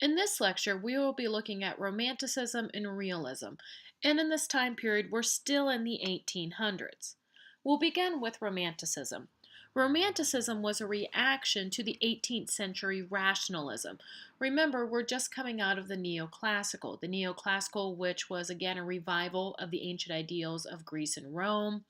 In this lecture, we will be looking at Romanticism and Realism, and in this time period, we're still in the 1800s. We'll begin with Romanticism. Romanticism was a reaction to the 18th century rationalism. Remember, we're just coming out of the neoclassical, which was again a revival of the ancient ideals of Greece and Rome.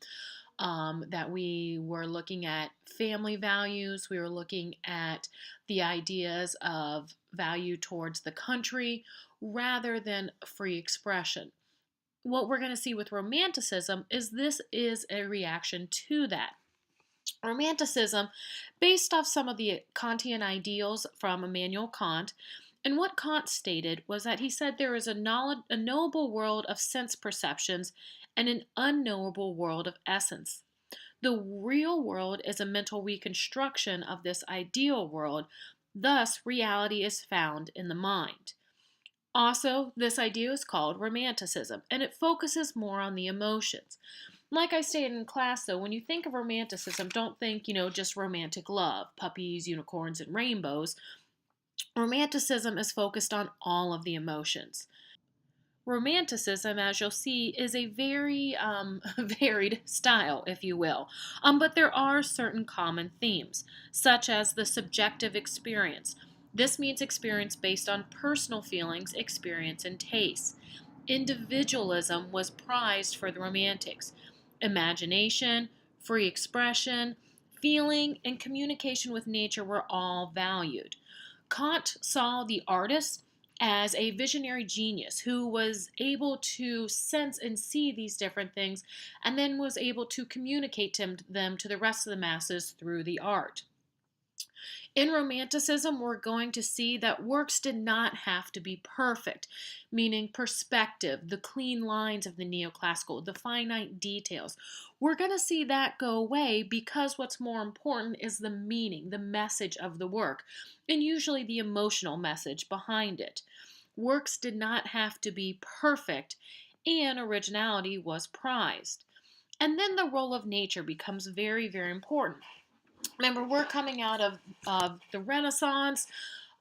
That we were looking at family values, we were looking at the ideas of value towards the country rather than free expression. What we're going to see with Romanticism is this is a reaction to that. Romanticism, based off some of the Kantian ideals from Immanuel Kant, and what Kant stated was that he said there is a knowable world of sense perceptions and an unknowable world of essence. The real world is a mental reconstruction of this ideal world, thus, reality is found in the mind. Also, this idea is called Romanticism, and it focuses more on the emotions. Like I stated in class, though, when you think of Romanticism, don't think, just romantic love, puppies, unicorns, and rainbows. Romanticism is focused on all of the emotions. Romanticism, as you'll see, is a very varied style, if you will. But there are certain common themes, such as the subjective experience. This means experience based on personal feelings, experience, and tastes. Individualism was prized for the Romantics. Imagination, free expression, feeling, and communication with nature were all valued. Kant saw the artist as a visionary genius who was able to sense and see these different things and then was able to communicate them to the rest of the masses through the art. In Romanticism, we're going to see that works did not have to be perfect, meaning perspective, the clean lines of the neoclassical, the finite details. We're going to see that go away because what's more important is the meaning, the message of the work, and usually the emotional message behind it. Works did not have to be perfect, and originality was prized. And then the role of nature becomes very, very important. Remember, we're coming out of the Renaissance,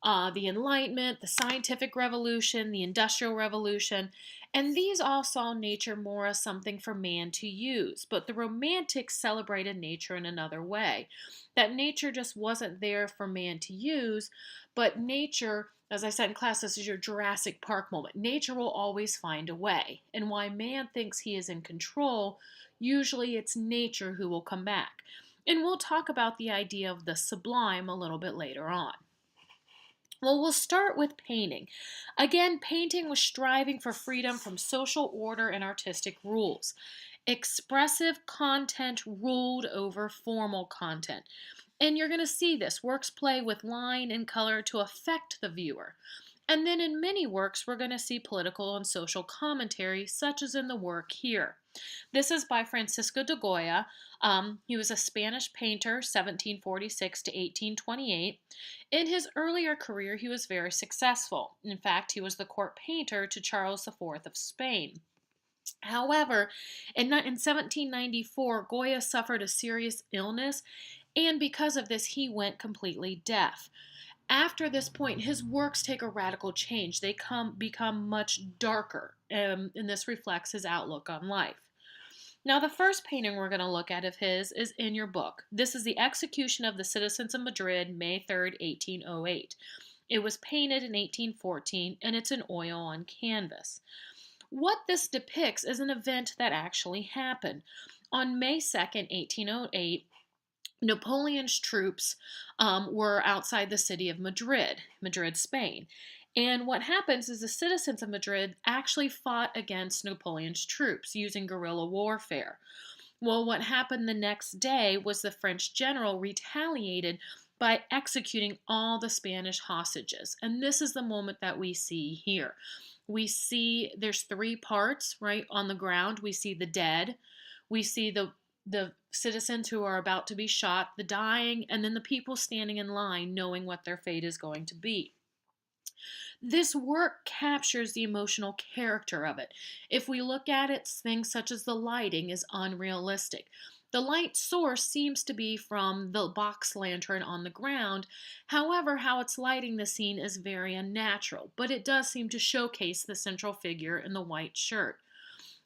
the Enlightenment, the Scientific Revolution, the Industrial Revolution, and these all saw nature more as something for man to use. But the Romantics celebrated nature in another way. That nature just wasn't there for man to use, but nature, as I said in class, this is your Jurassic Park moment. Nature will always find a way. And why man thinks he is in control, usually it's nature who will come back. And we'll talk about the idea of the sublime a little bit later on. Well, we'll start with painting. Again, painting was striving for freedom from social order and artistic rules. Expressive content ruled over formal content. And you're going to see this. Works play with line and color to affect the viewer. And then in many works, we're going to see political and social commentary, such as in the work here. This is by Francisco de Goya. He was a Spanish painter, 1746 to 1828. In his earlier career, he was very successful. In fact, he was the court painter to Charles IV of Spain. However, in 1794, Goya suffered a serious illness, and because of this, he went completely deaf. After this point, his works take a radical change. They become much darker, and this reflects his outlook on life. Now, the first painting we're going to look at of his is in your book. This is the Execution of the Citizens of Madrid, May 3rd, 1808. It was painted in 1814, and it's an oil on canvas. What this depicts is an event that actually happened. On May 2nd, 1808, Napoleon's troops were outside the city of Madrid, Spain. And what happens is the citizens of Madrid actually fought against Napoleon's troops using guerrilla warfare. Well, what happened the next day was the French general retaliated by executing all the Spanish hostages. And this is the moment that we see here. We see there's three parts, right, on the ground. We see the dead. We see the citizens who are about to be shot, the dying, and then the people standing in line knowing what their fate is going to be. This work captures the emotional character of it. If we look at it, things such as the lighting is unrealistic. The light source seems to be from the box lantern on the ground. However, how it's lighting the scene is very unnatural, but it does seem to showcase the central figure in the white shirt.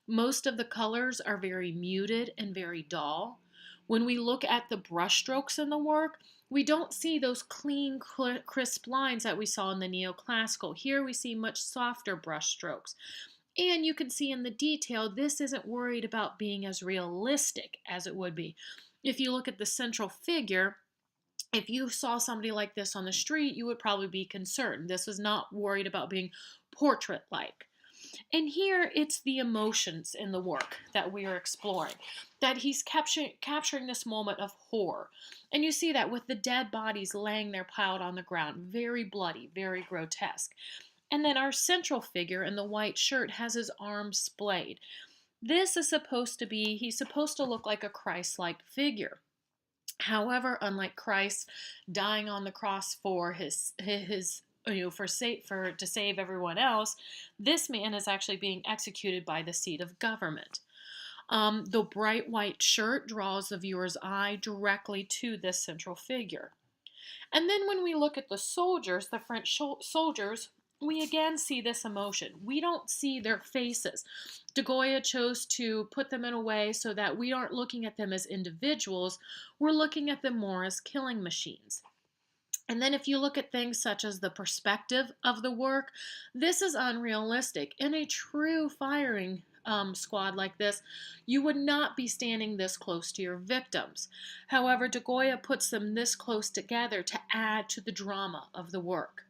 Most of the colors are very muted and very dull. When we look at the brushstrokes in the work, we don't see those clean, crisp lines that we saw in the neoclassical. Here we see much softer brushstrokes. And you can see in the detail, this isn't worried about being as realistic as it would be. If you look at the central figure, if you saw somebody like this on the street, you would probably be concerned. This was not worried about being portrait-like. And here it's the emotions in the work that we are exploring, that he's capturing this moment of horror. And you see that with the dead bodies laying there piled on the ground, very bloody, very grotesque. And then our central figure in the white shirt has his arms splayed. This is supposed to be, he's supposed to look like a Christ-like figure. However, unlike Christ dying on the cross for his to save everyone else, this man is actually being executed by the seat of government. The bright white shirt draws the viewer's eye directly to this central figure. And then when we look at the soldiers, the French soldiers, we again see this emotion. We don't see their faces. De Goya chose to put them in a way so that we aren't looking at them as individuals, we're looking at them more as killing machines. And then if you look at things such as the perspective of the work, this is unrealistic. In a true firing squad like this, you would not be standing this close to your victims. However, De Goya puts them this close together to add to the drama of the work.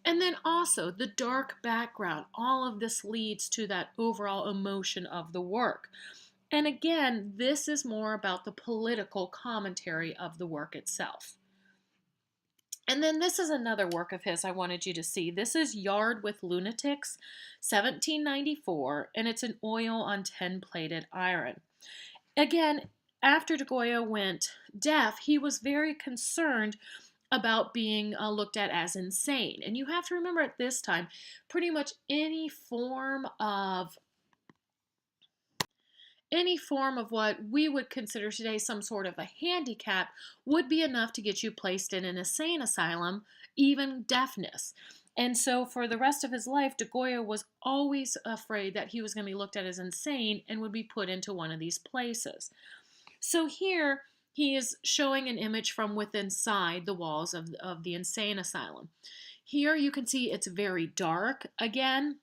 And then also the dark background, all of this leads to that overall emotion of the work. And again, this is more about the political commentary of the work itself. And then this is another work of his I wanted you to see. This is Yard with Lunatics, 1794, and it's an oil on 10-plated iron. Again, after De Goya went deaf, he was very concerned about being looked at as insane. And you have to remember at this time, pretty much any form of what we would consider today some sort of a handicap would be enough to get you placed in an insane asylum, even deafness. And so for the rest of his life, De Goya was always afraid that he was going to be looked at as insane and would be put into one of these places. So here he is showing an image from within inside the walls of the insane asylum. Here you can see it's very dark again.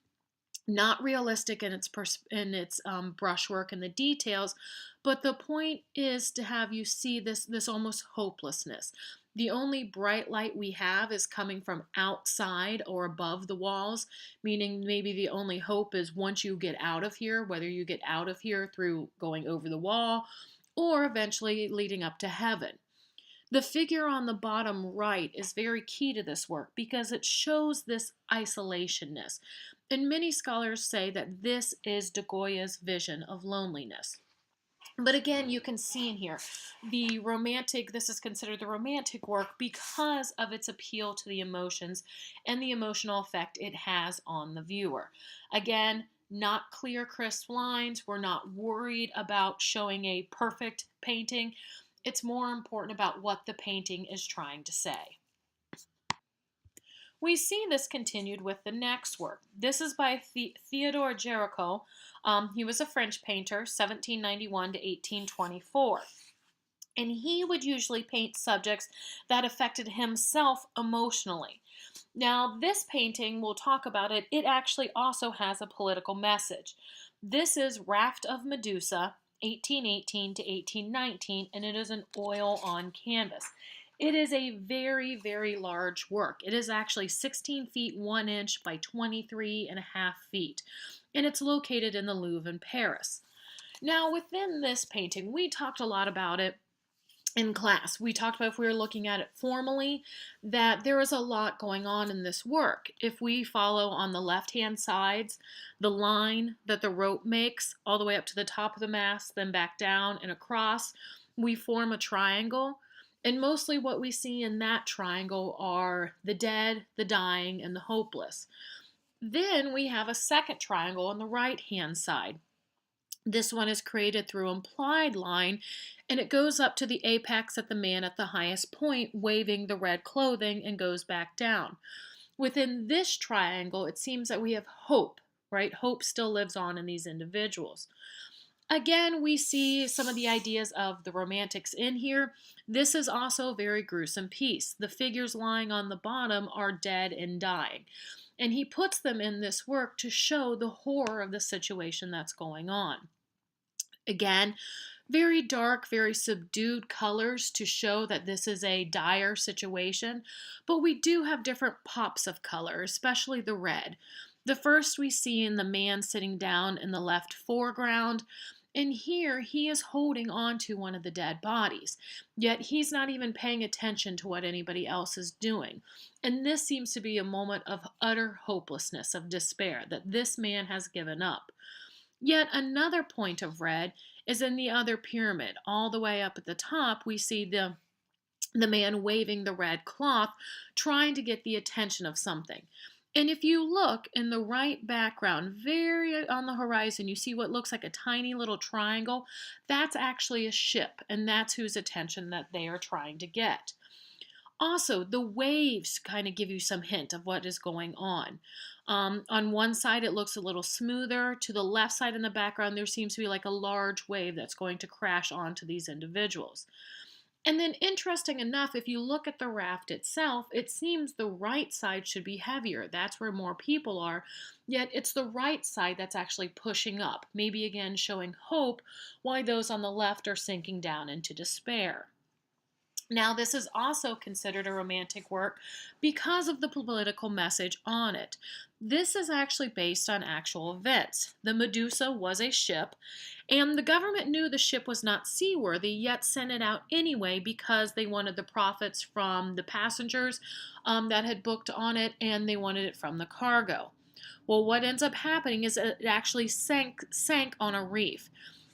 Not realistic in its brushwork and the details, but the point is to have you see this almost hopelessness. The only bright light we have is coming from outside or above the walls, meaning maybe the only hope is once you get out of here, whether you get out of here through going over the wall or eventually leading up to heaven. The figure on the bottom right is very key to this work because it shows this isolationness. And many scholars say that this is De Goya's vision of loneliness. But again, you can see in here, this is considered the romantic work because of its appeal to the emotions and the emotional effect it has on the viewer. Again, not clear, crisp lines. We're not worried about showing a perfect painting. It's more important about what the painting is trying to say. We see this continued with the next work. This is by Theodore Géricault. He was a French painter, 1791 to 1824. And he would usually paint subjects that affected himself emotionally. Now, this painting, we'll talk about it, it actually also has a political message. This is Raft of Medusa, 1818 to 1819, and it is an oil on canvas. It is a very, very large work. It is actually 16 feet 1 inch by 23.5 feet, and it's located in the Louvre in Paris. Now, within this painting, we talked a lot about it in class. We talked about, if we were looking at it formally, that there is a lot going on in this work. If we follow on the left-hand sides, the line that the rope makes all the way up to the top of the mast, then back down and across, we form a triangle. And mostly what we see in that triangle are the dead, the dying, and the hopeless. Then we have a second triangle on the right-hand side. This one is created through implied line, and it goes up to the apex at the man at the highest point, waving the red clothing, and goes back down. Within this triangle, it seems that we have hope, right? Hope still lives on in these individuals. Again, we see some of the ideas of the Romantics in here. This is also a very gruesome piece. The figures lying on the bottom are dead and dying. And he puts them in this work to show the horror of the situation that's going on. Again, very dark, very subdued colors to show that this is a dire situation, but we do have different pops of color, especially the red. The first we see in the man sitting down in the left foreground, and here he is holding on to one of the dead bodies, yet he's not even paying attention to what anybody else is doing. And this seems to be a moment of utter hopelessness, of despair, that this man has given up. Yet another point of red is in the other pyramid. All the way up at the top, we see the man waving the red cloth, trying to get the attention of something. And if you look in the right background, very on the horizon, you see what looks like a tiny little triangle. That's actually a ship, and that's whose attention that they are trying to get. Also, the waves kind of give you some hint of what is going on. On one side, it looks a little smoother. To the left side in the background, there seems to be like a large wave that's going to crash onto these individuals. And then, interesting enough, if you look at the raft itself, it seems the right side should be heavier. That's where more people are, yet it's the right side that's actually pushing up, maybe again showing hope, while those on the left are sinking down into despair. Now, this is also considered a romantic work because of the political message on it. This is actually based on actual events. The Medusa was a ship, and the government knew the ship was not seaworthy, yet sent it out anyway because they wanted the profits from the passengers that had booked on it, and they wanted it from the cargo. Well, what ends up happening is it actually sank on a reef.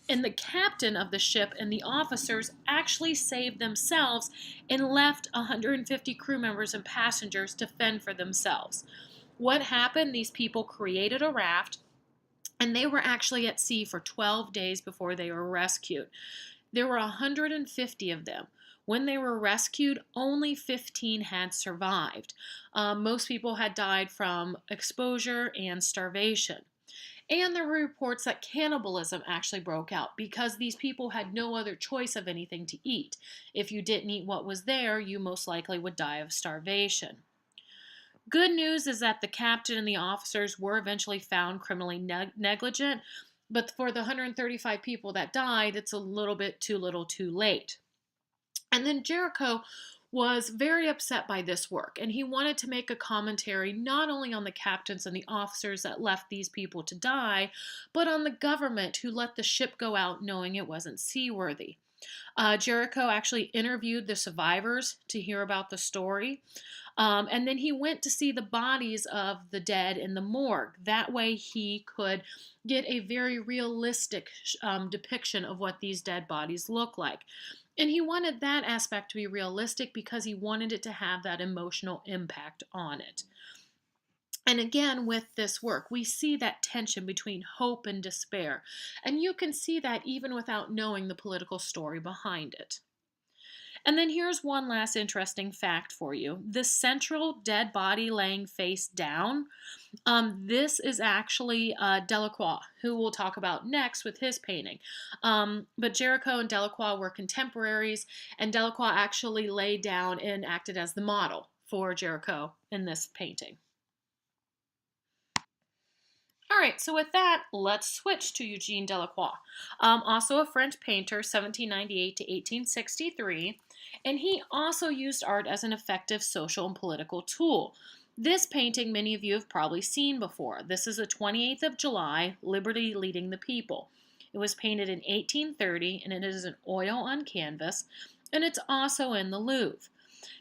And the captain of the ship and the officers actually saved themselves and left 150 crew members and passengers to fend for themselves. What happened? These people created a raft, and they were actually at sea for 12 days before they were rescued. There were 150 of them. When they were rescued, only 15 had survived. Most people had died from exposure and starvation. And there were reports that cannibalism actually broke out because these people had no other choice of anything to eat. If you didn't eat what was there, you most likely would die of starvation. Good news is that the captain and the officers were eventually found criminally negligent, but for the 135 people that died, it's a little bit too little too late. And then Jericho was very upset by this work, and he wanted to make a commentary not only on the captains and the officers that left these people to die, but on the government who let the ship go out knowing it wasn't seaworthy. Jericho actually interviewed the survivors to hear about the story. And then he went to see the bodies of the dead in the morgue. That way he could get a very realistic depiction of what these dead bodies look like. And he wanted that aspect to be realistic because he wanted it to have that emotional impact on it. And again, with this work, we see that tension between hope and despair. And you can see that even without knowing the political story behind it. And then here's one last interesting fact for you. The central dead body laying face down, this is actually Delacroix, who we'll talk about next with his painting. But Jericho and Delacroix were contemporaries, and Delacroix actually laid down and acted as the model for Jericho in this painting. All right, so with that, let's switch to Eugene Delacroix, also a French painter, 1798 to 1863, and he also used art as an effective social and political tool. This painting many of you have probably seen before. This is the 28th of July, Liberty Leading the People. It was painted in 1830, and it is an oil on canvas, and it's also in the Louvre.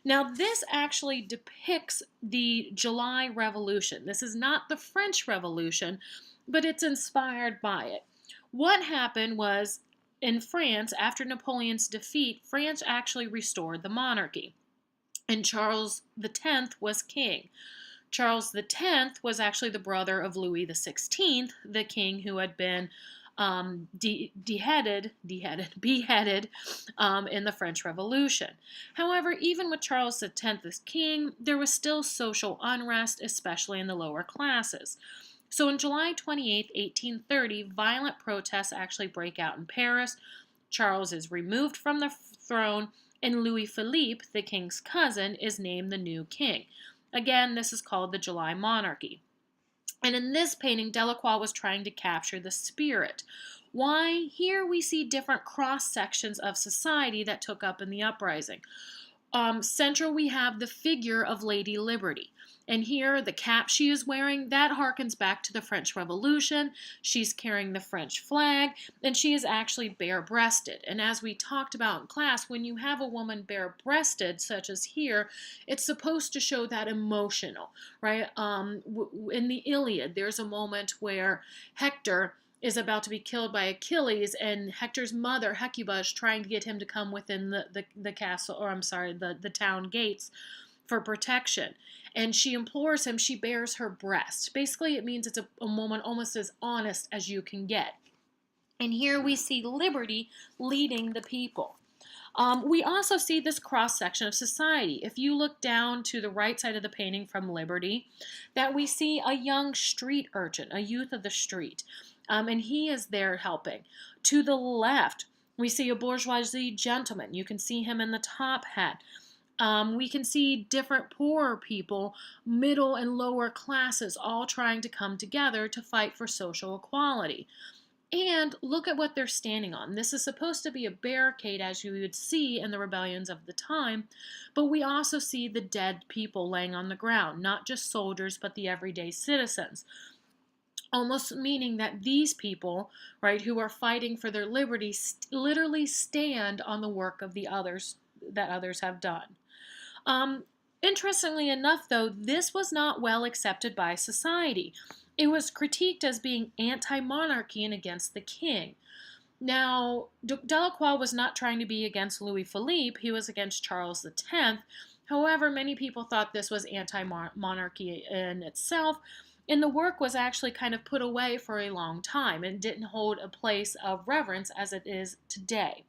Now, this actually depicts the July Revolution. This is not the French Revolution, but it's inspired by it. What happened was, in France, after Napoleon's defeat, France actually restored the monarchy, and Charles X was king. Charles X was actually the brother of Louis XVI, the king who had been beheaded in the French Revolution. However, even with Charles X as king, there was still social unrest, especially in the lower classes. So on July 28, 1830, violent protests actually break out in Paris. Charles is removed from the throne, and Louis Philippe, the king's cousin, is named the new king. Again, this is called the July Monarchy. And in this painting, Delacroix was trying to capture the spirit. Why? Here we see different cross sections of society that took up in the uprising. Central, we have the figure of Lady Liberty. And here, the cap she is wearing, that harkens back to the French Revolution. She's carrying the French flag, and she is actually bare-breasted. And as we talked about in class, when you have a woman bare-breasted, such as here, it's supposed to show that emotional, right? In the Iliad, there's a moment where Hector is about to be killed by Achilles, and Hector's mother, Hecuba, is trying to get him to come within the castle, or I'm sorry, the town gates for protection. And she implores him, she bares her breast. Basically, it means it's a woman almost as honest as you can get. And here we see Liberty leading the people. We also see this cross-section of society. If you look down to the right side of the painting from Liberty, that we see a young street urchin, a youth of the street. And he is there helping. To the left, we see a bourgeoisie gentleman. You can see him in the top hat. We can see different poorer people, middle and lower classes, all trying to come together to fight for social equality. And look at what they're standing on. This is supposed to be a barricade, as you would see in the rebellions of the time, but we also see the dead people laying on the ground, not just soldiers, but the everyday citizens. Almost meaning that these people, right, who are fighting for their liberty, literally stand on the work of the others that others have done. Interestingly enough, though, this was not well accepted by society. It was critiqued as being anti-monarchy and against the king. Now, Delacroix was not trying to be against Louis Philippe, he was against Charles X. However, many people thought this was anti-monarchy in itself, and the work was actually kind of put away for a long time and didn't hold a place of reverence as it is today.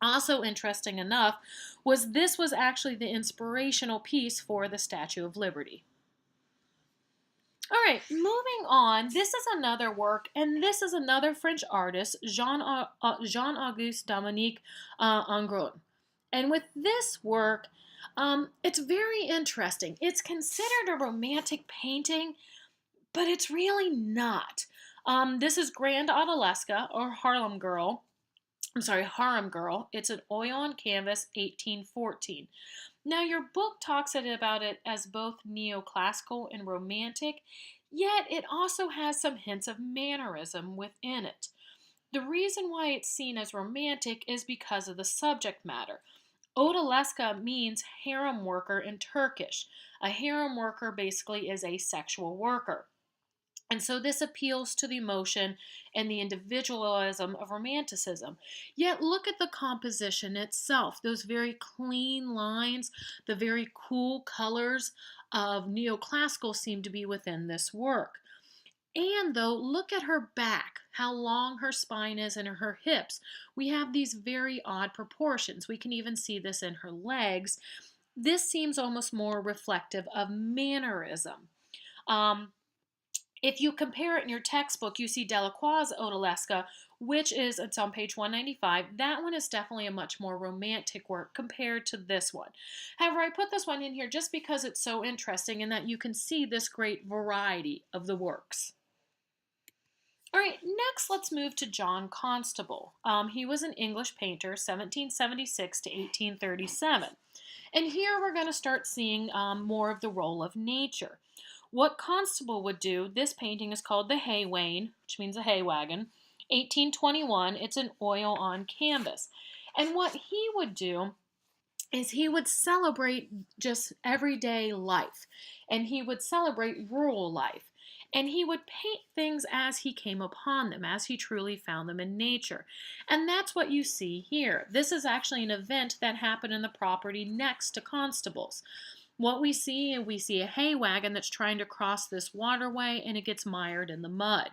Also interesting enough was this was actually the inspirational piece for the Statue of Liberty. All right, moving on, this is another work, and this is another French artist, Jean-Auguste Dominique Ingres. And with this work, it's very interesting. It's considered a romantic painting, but it's really not. This is Grand Odalisca, or Harlem Girl. Harem Girl. It's an oil on canvas, 1814. Now, your book talks about it as both neoclassical and romantic, yet it also has some hints of mannerism within it. The reason why it's seen as romantic is because of the subject matter. Odalisca means harem worker in Turkish. A harem worker basically is a sexual worker. And so this appeals to the emotion and the individualism of Romanticism. Yet look at the composition itself. Those very clean lines, the very cool colors of neoclassical seem to be within this work. And though, look at her back, how long her spine is and her hips. We have these very odd proportions. We can even see this in her legs. This seems almost more reflective of mannerism. If you compare it in your textbook, you see Delacroix's Odalisca, it's on page 195. That one is definitely a much more romantic work compared to this one. However, I put this one in here just because it's so interesting and that you can see this great variety of the works. All right, next let's move to John Constable. He was an English painter, 1776 to 1837. And here we're going to start seeing more of the role of nature. What Constable would do, this painting is called the Hay Wain, which means a hay wagon, 1821. It's an oil on canvas. And what he would do is he would celebrate just everyday life, and he would celebrate rural life. And he would paint things as he came upon them, as he truly found them in nature. And that's what you see here. This is actually an event that happened in the property next to Constable's. What we see a hay wagon that's trying to cross this waterway, and it gets mired in the mud.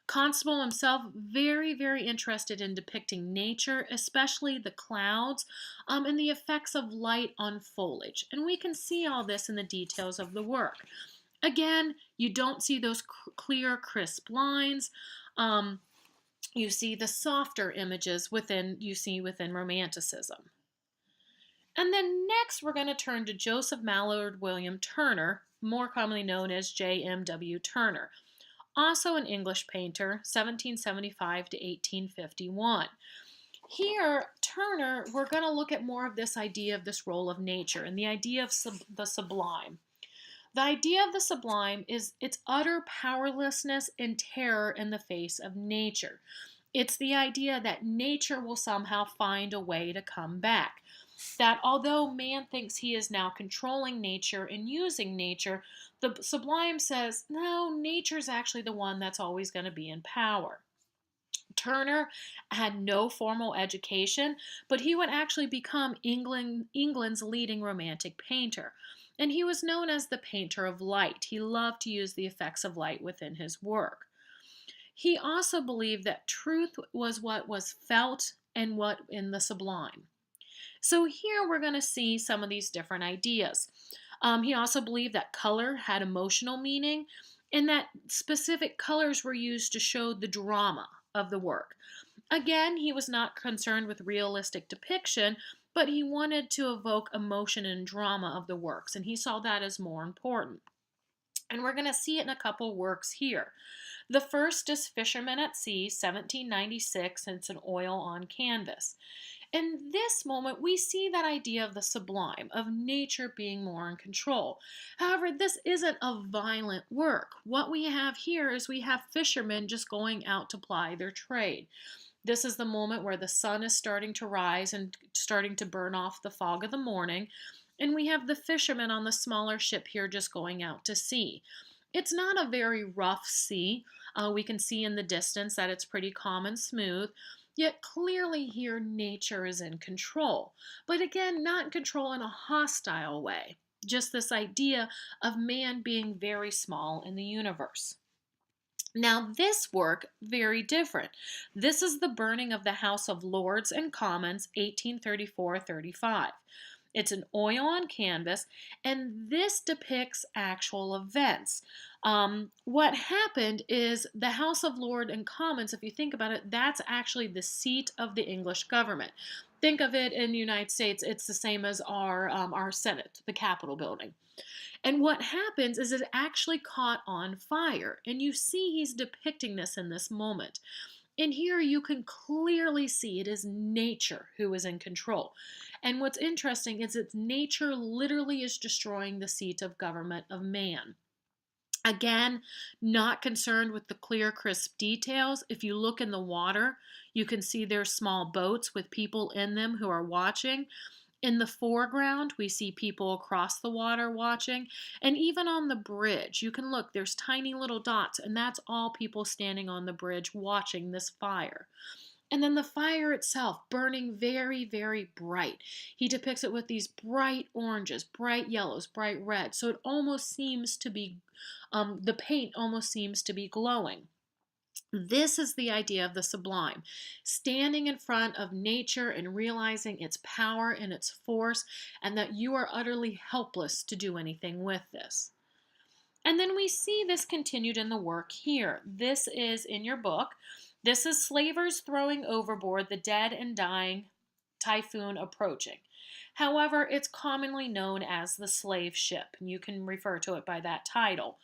Constable himself, very, very interested in depicting nature, especially the clouds, and the effects of light on foliage. And we can see all this in the details of the work. Again, you don't see those clear, crisp lines. Um, you see the softer images within Romanticism. And then next, we're going to turn to Joseph Mallord William Turner, more commonly known as JMW Turner, also an English painter, 1775 to 1851. Here, Turner, we're going to look at more of this idea of this role of nature and the idea of the sublime. The idea of the sublime is its utter powerlessness and terror in the face of nature. It's the idea that nature will somehow find a way to come back. That although man thinks he is now controlling nature and using nature, the sublime says, no, nature's actually the one that's always going to be in power. Turner had no formal education, but he would actually become England's leading romantic painter. And he was known as the painter of light. He loved to use the effects of light within his work. He also believed that truth was what was felt and what in the sublime. So here we're going to see some of these different ideas. He also believed that color had emotional meaning and that specific colors were used to show the drama of the work. Again, he was not concerned with realistic depiction, but he wanted to evoke emotion and drama of the works, and he saw that as more important. And we're going to see it in a couple works here. The first is Fisherman at Sea, 1796, and it's an oil on canvas. In this moment, we see that idea of the sublime, of nature being more in control. However, this isn't a violent work. What we have here is we have fishermen just going out to ply their trade. This is the moment where the sun is starting to rise and starting to burn off the fog of the morning, and we have the fishermen on the smaller ship here just going out to sea. It's not a very rough sea. We can see in the distance that it's pretty calm and smooth. Yet clearly here nature is in control. But again, not in control in a hostile way. Just this idea of man being very small in the universe. Now this work, very different. This is the burning of the House of Lords and Commons, 1834-35. It's an oil on canvas, and this depicts actual events. What happened is the House of Lords and Commons, if you think about it, that's actually the seat of the English government. Think of it in the United States, it's the same as our Senate, the Capitol building. And what happens is it actually caught on fire, and you see he's depicting this in this moment. And here you can clearly see it is nature who is in control. And what's interesting is that nature literally is destroying the seat of government of man. Again, not concerned with the clear, crisp details. If you look in the water, you can see there's small boats with people in them who are watching. In the foreground, we see people across the water watching. And even on the bridge, you can look, there's tiny little dots, and that's all people standing on the bridge watching this fire. And then the fire itself burning very, very bright. He depicts it with these bright oranges, bright yellows, bright reds. So it almost seems to be, the paint almost seems to be glowing. This is the idea of the sublime, standing in front of nature and realizing its power and its force, and that you are utterly helpless to do anything with this. And then we see this continued in the work here. This is in your book. This is slavers throwing overboard the dead and dying typhoon approaching. However, it's commonly known as the slave ship, and you can refer to it by that title.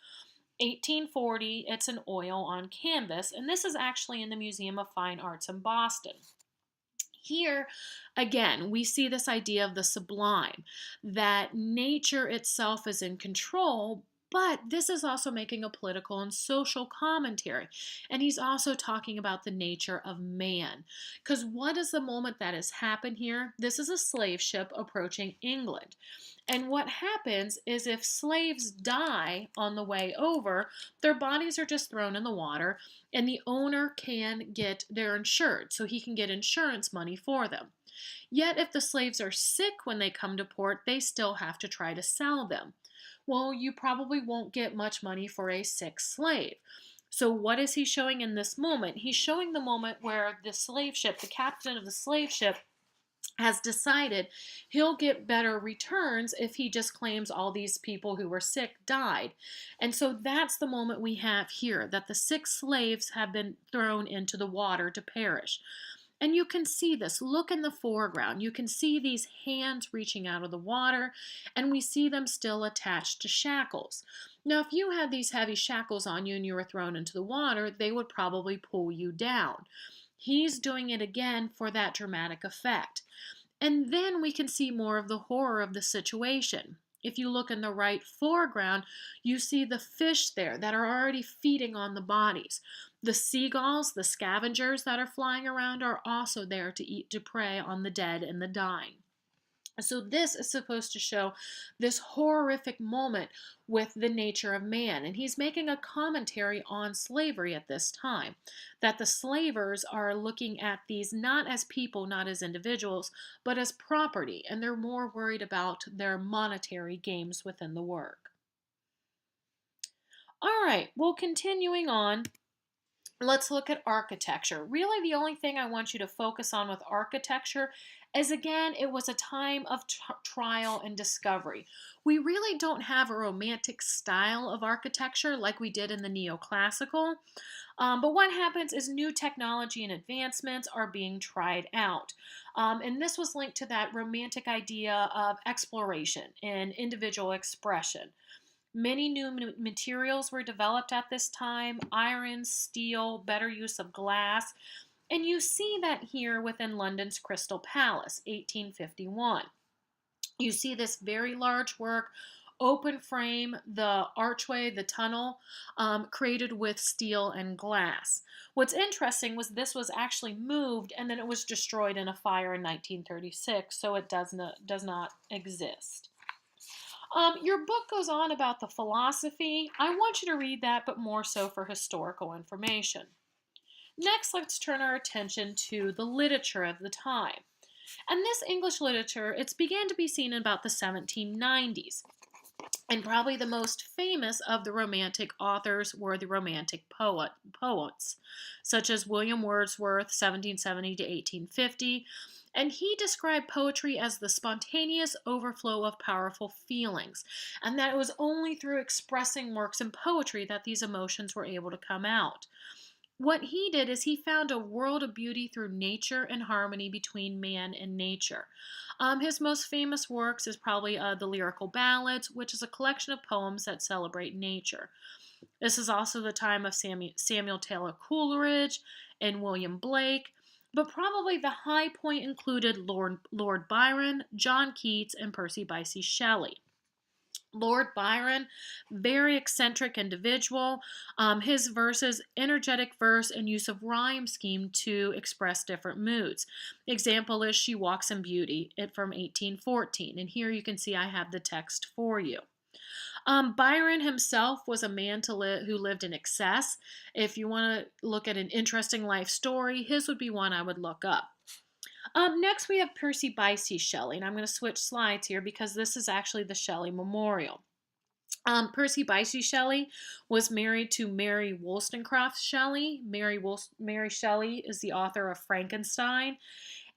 1840, it's an oil on canvas, and this is actually in the Museum of Fine Arts in Boston. Here, again, we see this idea of the sublime, that nature itself is in control, but this is also making a political and social commentary. And he's also talking about the nature of man. Because what is the moment that has happened here? This is a slave ship approaching England. And what happens is if slaves die on the way over, their bodies are just thrown in the water, and the owner they're insured, so he can get insurance money for them. Yet if the slaves are sick when they come to port, they still have to try to sell them. Well, you probably won't get much money for a sick slave. So, what is he showing in this moment? He's showing the moment where the slave ship, the captain of the slave ship, has decided he'll get better returns if he just claims all these people who were sick died. And so that's the moment we have here, that the 6 slaves have been thrown into the water to perish. And you can see this. Look in the foreground. You can see these hands reaching out of the water, and we see them still attached to shackles. Now, if you had these heavy shackles on you and you were thrown into the water, they would probably pull you down. He's doing it again for that dramatic effect. And then we can see more of the horror of the situation. If you look in the right foreground, you see the fish there that are already feeding on the bodies. The seagulls, the scavengers that are flying around, are also there to eat, to prey on the dead and the dying. So this is supposed to show this horrific moment with the nature of man. And he's making a commentary on slavery at this time, that the slavers are looking at these not as people, not as individuals, but as property. And they're more worried about their monetary gains within the work. All right, well, continuing on. Let's look at architecture. Really, the only thing I want you to focus on with architecture is, again, it was a time of trial and discovery. We really don't have a romantic style of architecture like we did in the neoclassical. But what happens is new technology and advancements are being tried out. And this was linked to that romantic idea of exploration and individual expression. Many new materials were developed at this time: iron, steel, better use of glass. And you see that here within London's Crystal Palace, 1851. You see this very large work, open frame, the archway, the tunnel, created with steel and glass. What's interesting was this was actually moved and then it was destroyed in a fire in 1936, so it does not exist. Your book goes on about the philosophy. I want you to read that, but more so for historical information. Next, let's turn our attention to the literature of the time. And this English literature, it's began to be seen in about the 1790s. And probably the most famous of the Romantic authors were the Romantic poets, such as William Wordsworth, 1770 to 1850. And he described poetry as the spontaneous overflow of powerful feelings, and that it was only through expressing works in poetry that these emotions were able to come out. What he did is he found a world of beauty through nature and harmony between man and nature. His most famous works is probably the Lyrical Ballads, which is a collection of poems that celebrate nature. This is also the time of Samuel Taylor Coleridge and William Blake, but probably the high point included Lord Byron, John Keats, and Percy Bysshe Shelley. Lord Byron, very eccentric individual. His verses, energetic verse and use of rhyme scheme to express different moods. Example is She Walks in Beauty, it from 1814. And here you can see I have the text for you. Byron himself was a man who lived in excess. If you want to look at an interesting life story, his would be one I would look up. Next, we have Percy Bysshe Shelley, and I'm going to switch slides here because this is actually the Shelley Memorial. Percy Bysshe Shelley was married to Mary Wollstonecraft Shelley. Mary Shelley is the author of Frankenstein,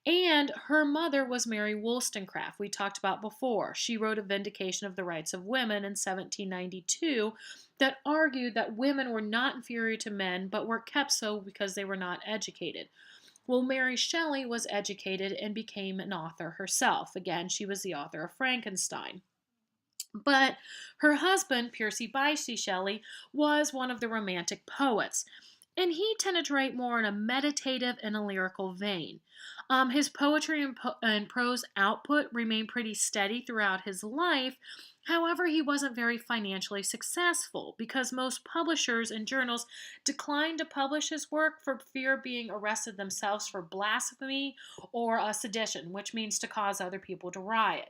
and her mother was Mary Wollstonecraft, we talked about before. She wrote A Vindication of the Rights of Women in 1792 that argued that women were not inferior to men, but were kept so because they were not educated. Well, Mary Shelley was educated and became an author herself. Again, she was the author of Frankenstein. But her husband, Percy Bysshe Shelley, was one of the Romantic poets, and he tended to write more in a meditative and a lyrical vein. His poetry and prose output remained pretty steady throughout his life. However, he wasn't very financially successful because most publishers and journals declined to publish his work for fear of being arrested themselves for blasphemy or sedition, which means to cause other people to riot.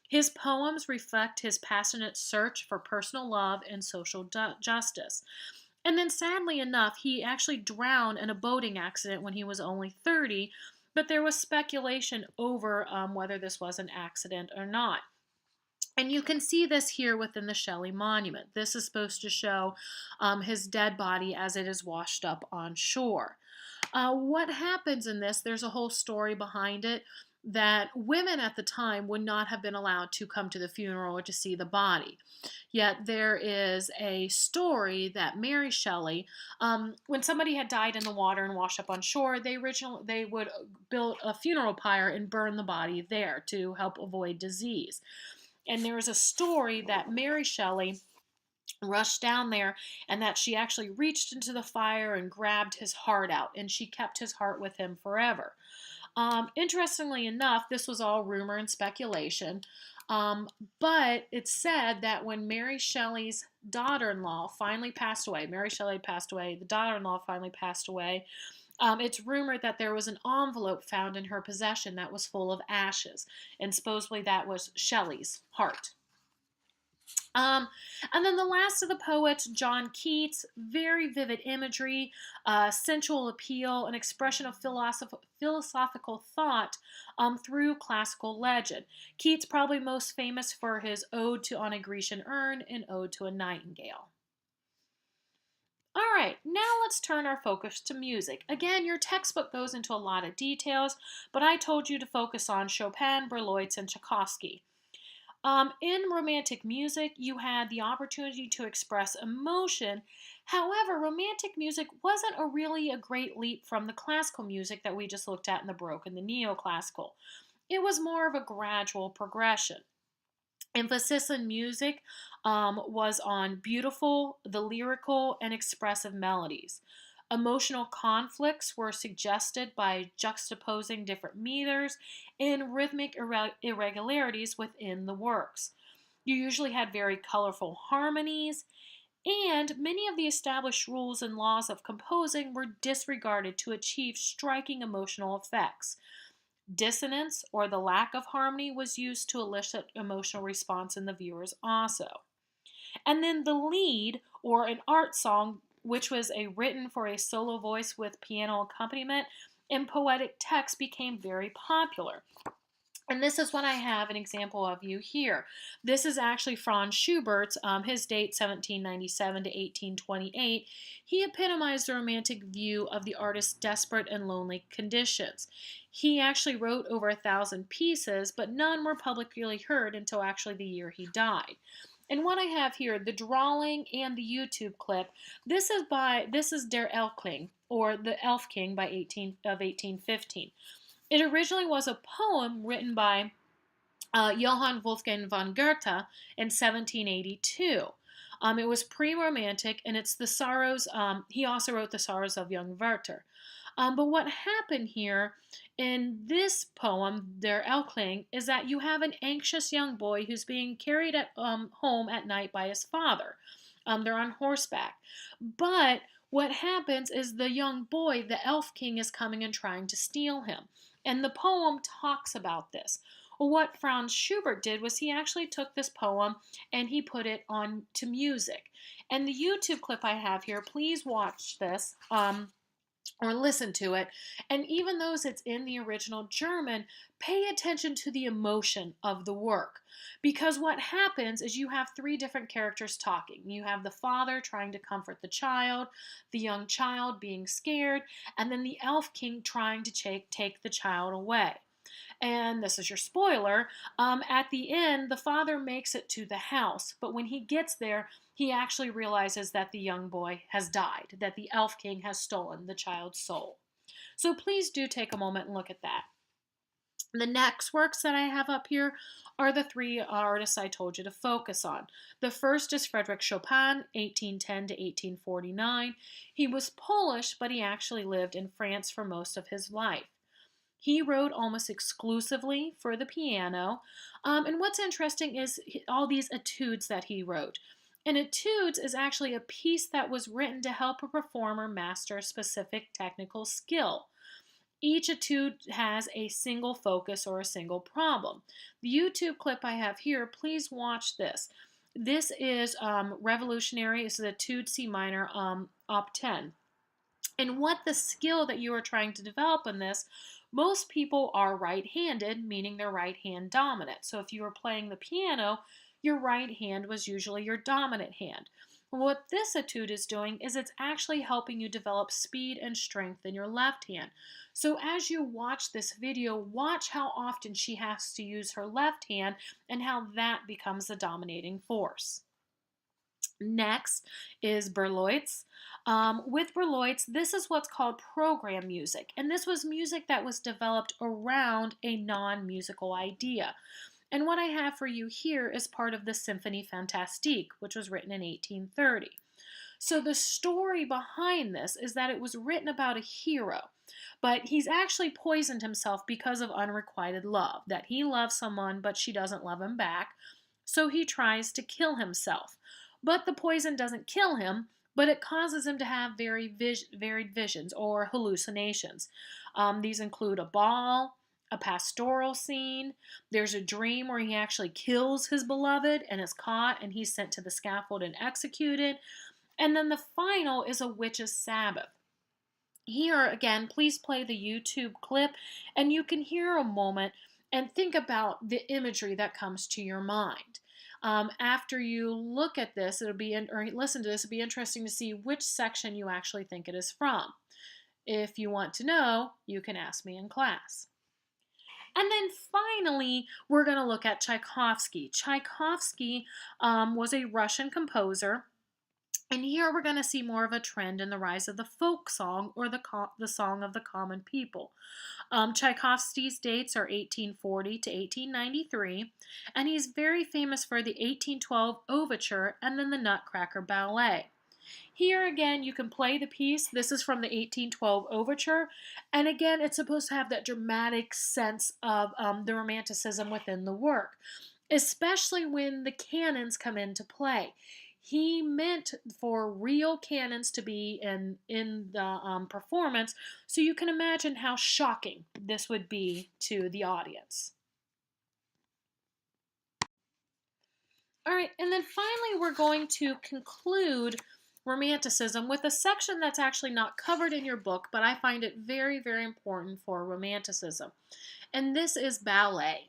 His poems reflect his passionate search for personal love and social justice. And then, sadly enough, he actually drowned in a boating accident when he was only 30, but there was speculation over whether this was an accident or not. And you can see this here within the Shelley monument. This is supposed to show his dead body as it is washed up on shore. What happens in this, there's a whole story behind it, that women at the time would not have been allowed to come to the funeral or to see the body. Yet there is a story that Mary Shelley, when somebody had died in the water and washed up on shore, they would build a funeral pyre and burn the body there to help avoid disease. And there is a story that Mary Shelley rushed down there and that she actually reached into the fire and grabbed his heart out, and she kept his heart with him forever. Interestingly enough, this was all rumor and speculation, but it's said that when Mary Shelley's daughter-in-law finally passed away, Mary Shelley passed away, the daughter-in-law finally passed away, it's rumored that there was an envelope found in her possession that was full of ashes, and supposedly that was Shelley's heart. Um, and then the last of the poets, John Keats, very vivid imagery, sensual appeal, an expression of philosophical thought through classical legend. Keats probably most famous for his Ode to On a Grecian Urn and Ode to a Nightingale. All right, now let's turn our focus to music. Again, your textbook goes into a lot of details, but I told you to focus on Chopin, Berlioz, and Tchaikovsky. In romantic music, you had the opportunity to express emotion. However, romantic music wasn't really a great leap from the classical music that we just looked at in the Baroque and the neoclassical. It was more of a gradual progression. Emphasis in music was on beautiful, the lyrical, and expressive melodies. Emotional conflicts were suggested by juxtaposing different meters and rhythmic irregularities within the works. You usually had very colorful harmonies, and many of the established rules and laws of composing were disregarded to achieve striking emotional effects. Dissonance, or the lack of harmony, was used to elicit emotional response in the viewers also. And then the lead, or an art song, which was written for a solo voice with piano accompaniment and poetic text, became very popular. And this is what I have an example of you here. This is actually Franz Schubert's, his date 1797 to 1828. He epitomized the romantic view of the artist's desperate and lonely conditions. He actually wrote over 1,000 pieces, but none were publicly heard until actually the year he died. And what I have here, the drawing and the YouTube clip, this is Der Elfling, or The Elf King of 1815. It originally was a poem written by Johann Wolfgang von Goethe in 1782. It was pre-romantic, and it's the sorrows, he also wrote the sorrows of young Werther. But what happened here in this poem, Der Elfling, is that you have an anxious young boy who's being carried home at night by his father. They're on horseback. But what happens is the young boy, the Elf King, is coming and trying to steal him. And the poem talks about this. Well, what Franz Schubert did was he actually took this poem and he put it on to music. And the YouTube clip I have here, please watch this. Or listen to it, and even though it's in the original German, pay attention to the emotion of the work. Because what happens is you have three different characters talking. You have the father trying to comfort the child, the young child being scared, and then the Elf King trying to take the child away. And this is your spoiler, at the end, the father makes it to the house, but when he gets there, he actually realizes that the young boy has died, that the Elf King has stolen the child's soul. So please do take a moment and look at that. The next works that I have up here are the three artists I told you to focus on. The first is Frédéric Chopin, 1810 to 1849. He was Polish, but he actually lived in France for most of his life. He wrote almost exclusively for the piano, and what's interesting is all these etudes that he wrote. And etudes is actually a piece that was written to help a performer master a specific technical skill. Each etude has a single focus or a single problem. The YouTube clip I have here, please watch this. This is revolutionary. This is Etude C minor, op 10. And what the skill that you are trying to develop in this, most people are right-handed, meaning they're right-hand dominant. So if you are playing the piano, your right hand was usually your dominant hand. What this etude is doing is it's actually helping you develop speed and strength in your left hand. So as you watch this video, watch how often she has to use her left hand and how that becomes the dominating force. Next is Berlioz. With Berlioz, this is what's called program music, and this was music that was developed around a non-musical idea. And what I have for you here is part of the Symphonie Fantastique, which was written in 1830. So the story behind this is that it was written about a hero, but he's actually poisoned himself because of unrequited love, that he loves someone but she doesn't love him back, so he tries to kill himself. But the poison doesn't kill him, but it causes him to have varied visions or hallucinations. These include a ball, a pastoral scene. There's a dream where he actually kills his beloved and is caught and he's sent to the scaffold and executed. And then the final is a witch's Sabbath. Here again, please play the YouTube clip and you can hear a moment and think about the imagery that comes to your mind. After you look at this, or listen to this, it'll be interesting to see which section you actually think it is from. If you want to know, you can ask me in class. And then finally, we're going to look at Tchaikovsky. Tchaikovsky was a Russian composer. And here we're going to see more of a trend in the rise of the folk song or the song of the common people. Tchaikovsky's dates are 1840 to 1893, and he's very famous for the 1812 Overture and then the Nutcracker Ballet. Here again, you can play the piece. This is from the 1812 Overture, and again, it's supposed to have that dramatic sense of the romanticism within the work, especially when the cannons come into play. He meant for real cannons to be in the performance, so you can imagine how shocking this would be to the audience. All right, and then finally we're going to conclude Romanticism with a section that's actually not covered in your book, but I find it very, very important for Romanticism. And this is ballet.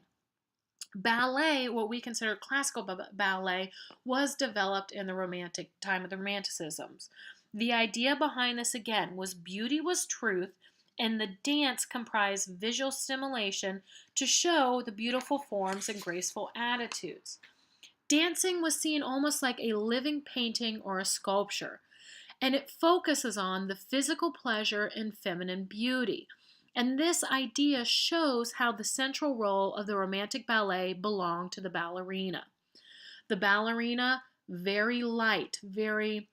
Ballet, what we consider classical ballet, was developed in the Romantic time of the Romanticisms. The idea behind this, again, was beauty was truth, and the dance comprised visual stimulation to show the beautiful forms and graceful attitudes. Dancing was seen almost like a living painting or a sculpture, and it focuses on the physical pleasure and feminine beauty. And this idea shows how the central role of the romantic ballet belonged to the ballerina. The ballerina, very light, very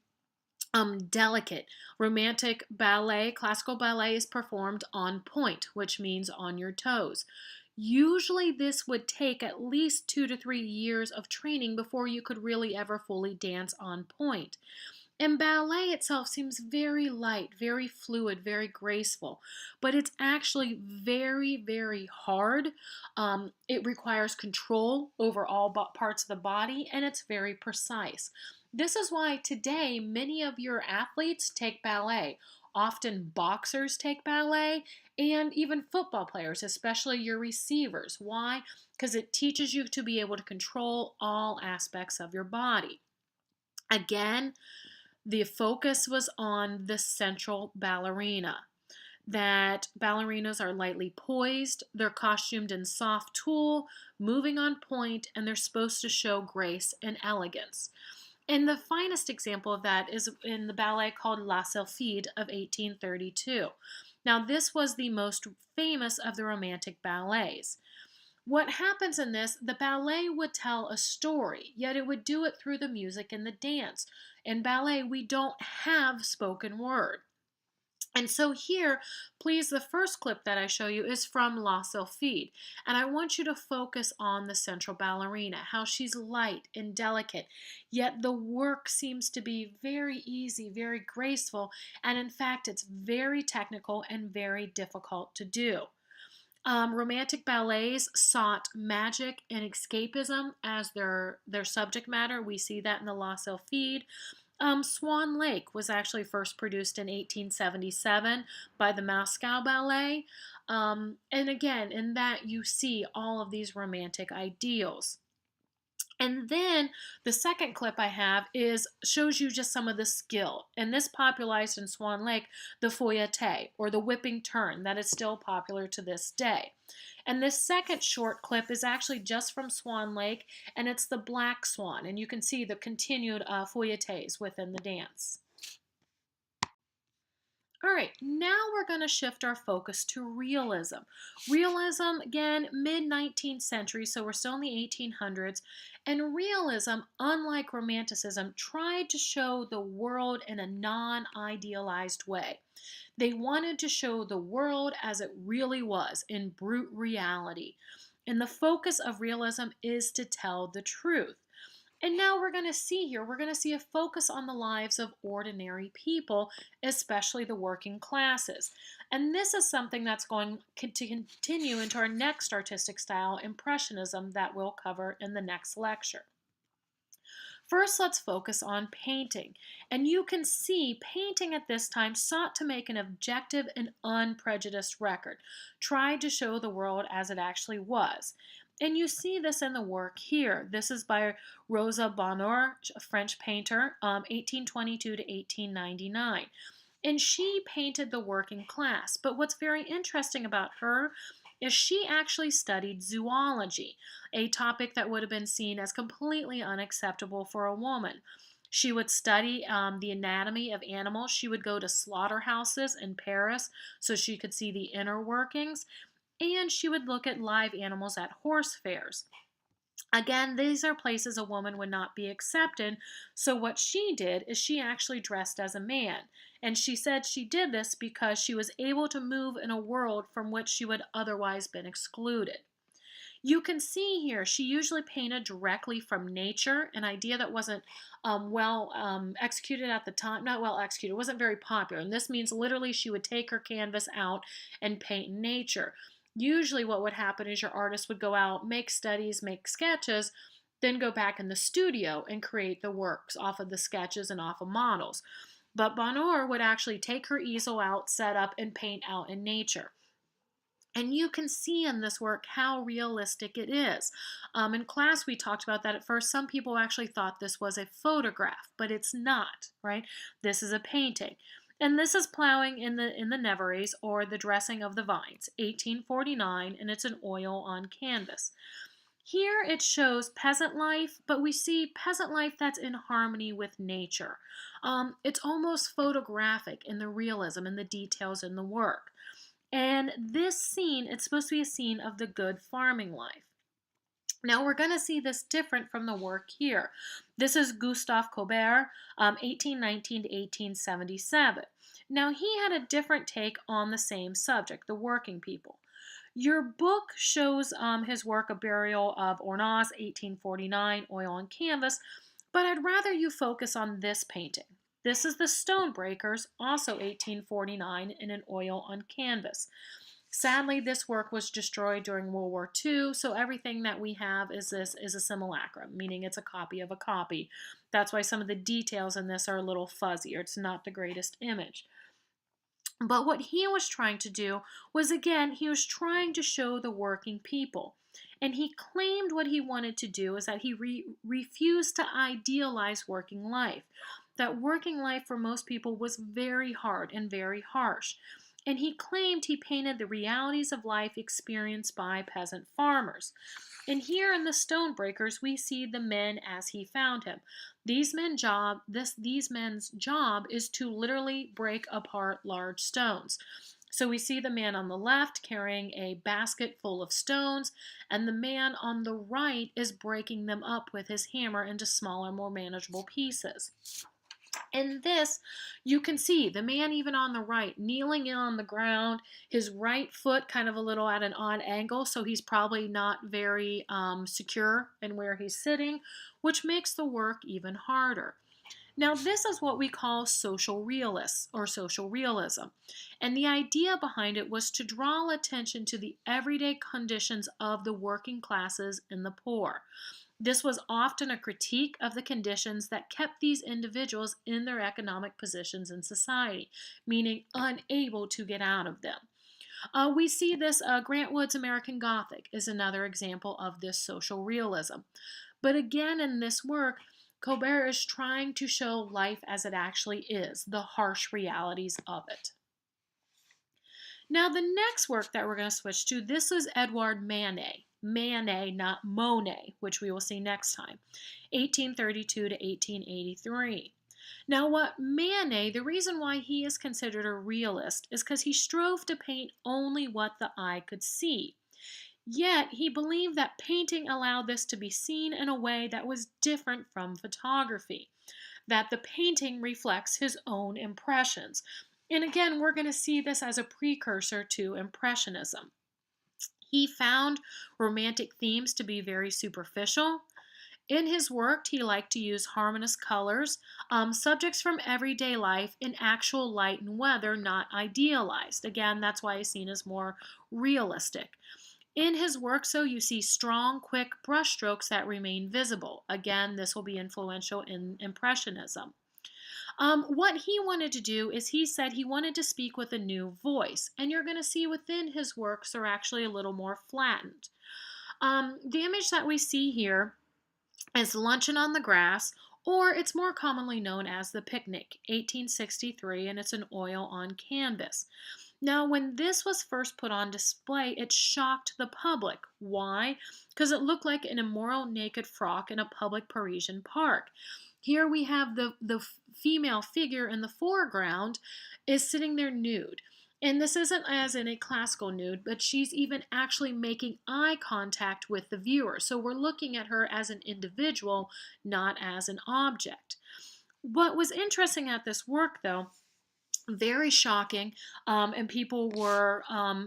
delicate. Romantic ballet, classical ballet, is performed on point, which means on your toes. Usually this would take at least 2 to 3 years of training before you could really ever fully dance on point. And ballet itself seems very light, very fluid, very graceful, but it's actually very, very hard. It requires control over all parts of the body, and it's very precise. This is why today many of your athletes take ballet. Often boxers take ballet, and even football players, especially your receivers. Why? Because it teaches you to be able to control all aspects of your body. Again, the focus was on the central ballerina, that ballerinas are lightly poised, they're costumed in soft tulle, moving on point, and they're supposed to show grace and elegance. And the finest example of that is in the ballet called La Sylphide of 1832. Now, this was the most famous of the Romantic ballets. What happens in this, the ballet would tell a story, yet it would do it through the music and the dance. In ballet, we don't have spoken word. And so here, please, the first clip that I show you is from La Sylphide. And I want you to focus on the central ballerina, how she's light and delicate, yet the work seems to be very easy, very graceful, and in fact, it's very technical and very difficult to do. Romantic ballets sought magic and escapism as their subject matter. We see that in the La Sylphide. Swan Lake was actually first produced in 1877 by the Moscow Ballet. And again, in that you see all of these romantic ideals. And then the second clip I have is shows you just some of the skill. And this popularized in Swan Lake the fouetté, or the whipping turn, that is still popular to this day. And this second short clip is actually just from Swan Lake, and it's the Black Swan. And you can see the continued fouettés within the dance. All right, now we're going to shift our focus to realism. Realism, again, mid-19th century, so we're still in the 1800s. And realism, unlike Romanticism, tried to show the world in a non-idealized way. They wanted to show the world as it really was, in brute reality. And the focus of realism is to tell the truth. And now we're going to see here, we're going to see a focus on the lives of ordinary people, especially the working classes. And this is something that's going to continue into our next artistic style, Impressionism, that we'll cover in the next lecture. First, let's focus on painting. And you can see painting at this time sought to make an objective and unprejudiced record, tried to show the world as it actually was. And you see this in the work here. This is by Rosa Bonheur, a French painter, 1822 to 1899. And she painted the working class. But what's very interesting about her is she actually studied zoology, a topic that would have been seen as completely unacceptable for a woman. She would study the anatomy of animals. She would go to slaughterhouses in Paris so she could see the inner workings. And she would look at live animals at horse fairs. Again, these are places a woman would not be accepted. So what she did is she actually dressed as a man. And she said she did this because she was able to move in a world from which she would otherwise been excluded. You can see here she usually painted directly from nature, an idea that wasn't well executed at the time. Not well executed, it wasn't very popular. And this means literally she would take her canvas out and paint nature. Usually what would happen is your artist would go out, make studies, make sketches, then go back in the studio and create the works off of the sketches and off of models. But Bonheur would actually take her easel out, set up, and paint out in nature. And you can see in this work how realistic it is. In class, we talked about that at first. Some people actually thought this was a photograph, but it's not, right? This is a painting. And this is Plowing in the Neveries, or The Dressing of the Vines, 1849, and it's an oil on canvas. Here it shows peasant life, but we see peasant life that's in harmony with nature. It's almost photographic in the realism and the details in the work. And this scene, it's supposed to be a scene of the good farming life. Now we're going to see this different from the work here. This is Gustave Colbert, 1819 to 1877. Now he had a different take on the same subject, the working people. Your book shows his work, A Burial of Ornaz, 1849, oil on canvas, but I'd rather you focus on this painting. This is the Stonebreakers, also 1849, in an oil on canvas. Sadly, this work was destroyed during World War II, so everything that we have is a simulacrum, meaning it's a copy of a copy. That's why some of the details in this are a little fuzzier. It's not the greatest image. But what he was trying to do was, again, he was trying to show the working people. And he claimed what he wanted to do is that he refused to idealize working life. That working life for most people was very hard and very harsh. And he claimed he painted the realities of life experienced by peasant farmers. And here in the Stonebreakers, we see the men as he found him. These men's job is to literally break apart large stones. So we see the man on the left carrying a basket full of stones, and the man on the right is breaking them up with his hammer into smaller, more manageable pieces. In this, you can see the man even on the right kneeling in on the ground, his right foot kind of a little at an odd angle, so he's probably not very secure in where he's sitting, which makes the work even harder. Now, this is what we call social realists or social realism. And the idea behind it was to draw attention to the everyday conditions of the working classes and the poor. This was often a critique of the conditions that kept these individuals in their economic positions in society, meaning unable to get out of them. We see this, Grant Wood's American Gothic is another example of this social realism. But again, in this work, Colbert is trying to show life as it actually is, the harsh realities of it. Now, the next work that we're going to switch to, this is Edouard Manet. Manet, not Monet, which we will see next time. 1832 to 1883. Now, what Manet, the reason why he is considered a realist is because he strove to paint only what the eye could see. Yet, he believed that painting allowed this to be seen in a way that was different from photography, that the painting reflects his own impressions. And again, we're going to see this as a precursor to Impressionism. He found romantic themes to be very superficial. In his work, he liked to use harmonious colors, subjects from everyday life in actual light and weather, not idealized. Again, that's why he's seen as more realistic. In his work, so you see strong, quick brushstrokes that remain visible. Again, this will be influential in Impressionism. What he wanted to do is he said he wanted to speak with a new voice, and you're going to see within his works are actually a little more flattened. The image that we see here is Luncheon on the Grass, or it's more commonly known as The Picnic, 1863, and it's an oil on canvas. Now, when this was first put on display, it shocked the public. Why? Because it looked like an immoral naked frock in a public Parisian park. Here we have the female figure in the foreground is sitting there nude. And this isn't as in a classical nude, but she's even actually making eye contact with the viewer. So we're looking at her as an individual, not as an object. What was interesting at this work, though, very shocking, and people were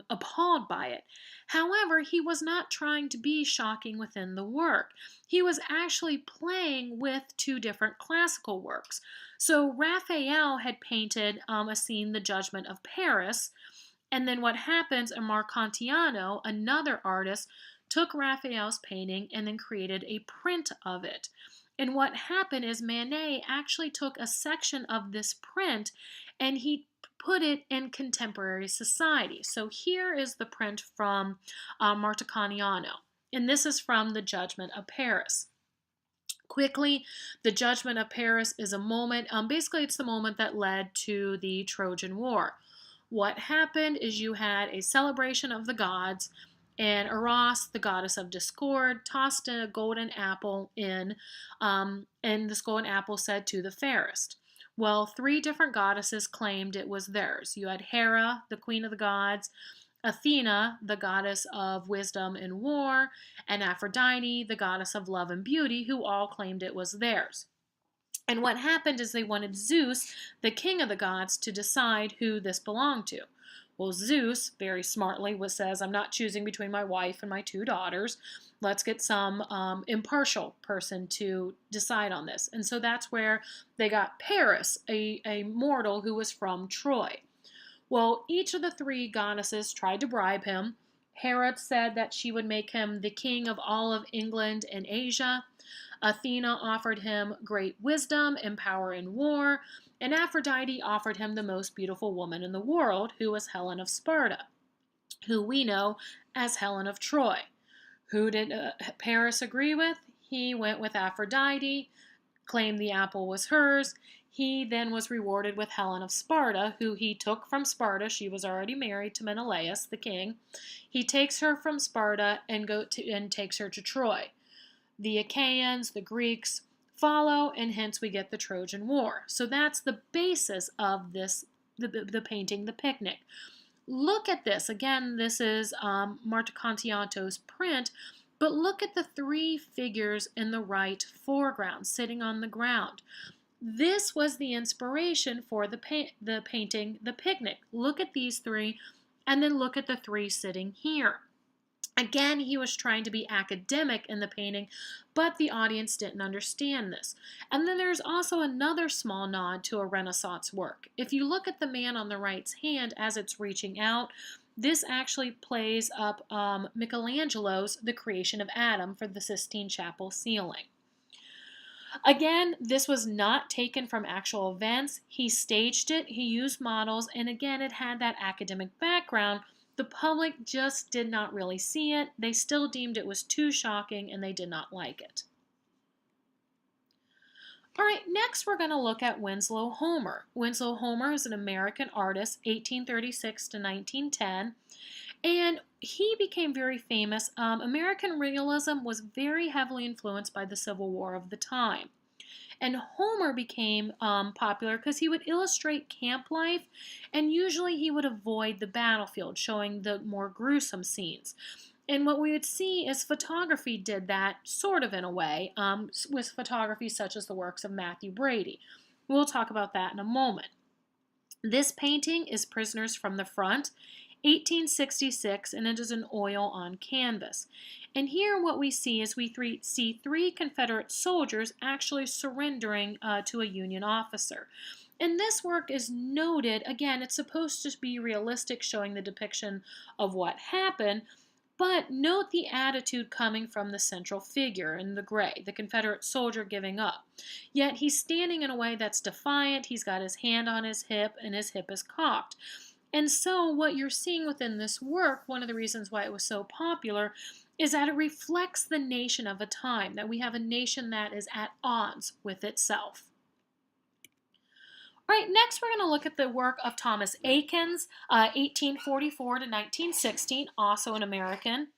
appalled by it. However, he was not trying to be shocking within the work. He was actually playing with two different classical works. So Raphael had painted a scene, The Judgment of Paris, and then what happens, Marcantiano, another artist, took Raphael's painting and then created a print of it. And what happened is Manet actually took a section of this print and he put it in contemporary society. So here is the print from Marcantiano, and this is from The Judgment of Paris. Quickly, The Judgment of Paris is a moment, basically it's the moment that led to the Trojan War. What happened is you had a celebration of the gods, and Eros, the goddess of discord, tossed a golden apple in, and this golden apple said to the fairest. Well, three different goddesses claimed it was theirs. You had Hera, the queen of the gods, Athena, the goddess of wisdom and war, and Aphrodite, the goddess of love and beauty, who all claimed it was theirs. And what happened is they wanted Zeus, the king of the gods, to decide who this belonged to. Well, Zeus, very smartly, says, I'm not choosing between my wife and my two daughters. Let's get some impartial person to decide on this. And so that's where they got Paris, a mortal who was from Troy. Well, each of the three goddesses tried to bribe him. Hera said that she would make him the king of all of England and Asia. Athena offered him great wisdom and power in war. And Aphrodite offered him the most beautiful woman in the world, who was Helen of Sparta, who we know as Helen of Troy. Who did Paris agree with? He went with Aphrodite, claimed the apple was hers. He then was rewarded with Helen of Sparta, who he took from Sparta. She was already married to Menelaus, the king. He takes her from Sparta and takes her to Troy. The Achaeans, the Greeks, follow, and hence we get the Trojan War. So that's the basis of this, the painting, The Picnic. Look at this. Again, this is Marcantiano's print, but look at the three figures in the right foreground, sitting on the ground. This was the inspiration for the painting, The Picnic. Look at these three, and then look at the three sitting here. Again, he was trying to be academic in the painting, but the audience didn't understand this. And then there's also another small nod to a Renaissance work. If you look at the man on the right's hand as it's reaching out, this actually plays up Michelangelo's The Creation of Adam for the Sistine Chapel ceiling. Again, this was not taken from actual events. He staged it, he used models, and again, it had that academic background. The public just did not really see it. They still deemed it was too shocking and they did not like it. All right, next we're going to look at Winslow Homer. Winslow Homer is an American artist, 1836 to 1910, and he became very famous. American realism was very heavily influenced by the Civil War of the time. And Homer became popular because he would illustrate camp life, and usually he would avoid the battlefield, showing the more gruesome scenes. And what we would see is photography did that sort of in a way, with photography such as the works of Matthew Brady. We'll talk about that in a moment. This painting is Prisoners from the Front, 1866, and it is an oil on canvas. And here what we see is see three Confederate soldiers actually surrendering to a Union officer. And this work is noted, again, it's supposed to be realistic, showing the depiction of what happened, but note the attitude coming from the central figure in the gray, the Confederate soldier giving up. Yet he's standing in a way that's defiant, he's got his hand on his hip, and his hip is cocked. And so what you're seeing within this work, one of the reasons why it was so popular, is that it reflects the nation of a time, that we have a nation that is at odds with itself. All right, next we're going to look at the work of Thomas Eakins, 1844 to 1916, also an American.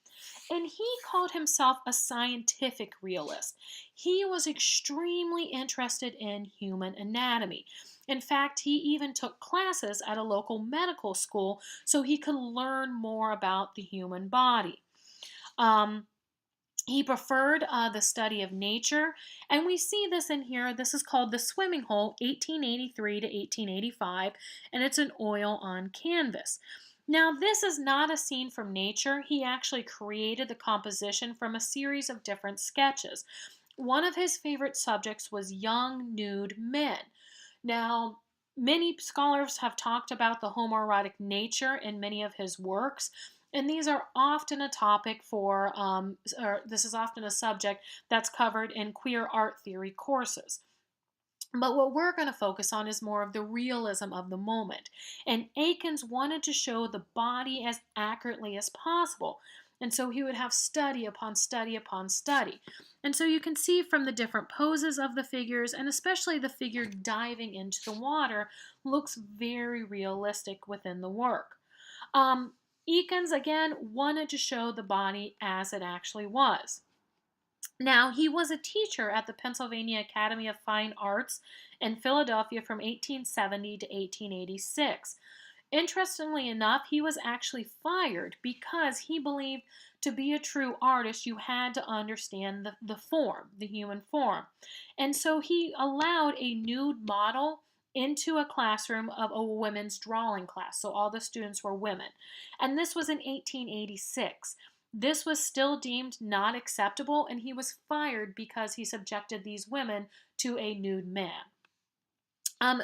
And he called himself a scientific realist. He was extremely interested in human anatomy. In fact, he even took classes at a local medical school so he could learn more about the human body. He preferred the study of nature, and we see this in here. This is called The Swimming Hole, 1883 to 1885, and it's an oil on canvas. Now, this is not a scene from nature. He actually created the composition from a series of different sketches. One of his favorite subjects was young nude men. Now, many scholars have talked about the homoerotic nature in many of his works, and these are often a topic for, this is often a subject that's covered in queer art theory courses. But what we're going to focus on is more of the realism of the moment. And Eakins wanted to show the body as accurately as possible. And so he would have study upon study upon study. And so you can see from the different poses of the figures, and especially the figure diving into the water, looks very realistic within the work. Eakins, again, wanted to show the body as it actually was. Now, he was a teacher at the Pennsylvania Academy of Fine Arts in Philadelphia from 1870 to 1886. Interestingly enough, he was actually fired because he believed to be a true artist, you had to understand the form, the human form. And so he allowed a nude model into a classroom of a women's drawing class. So all the students were women. And this was in 1886. This was still deemed not acceptable, and he was fired because he subjected these women to a nude man.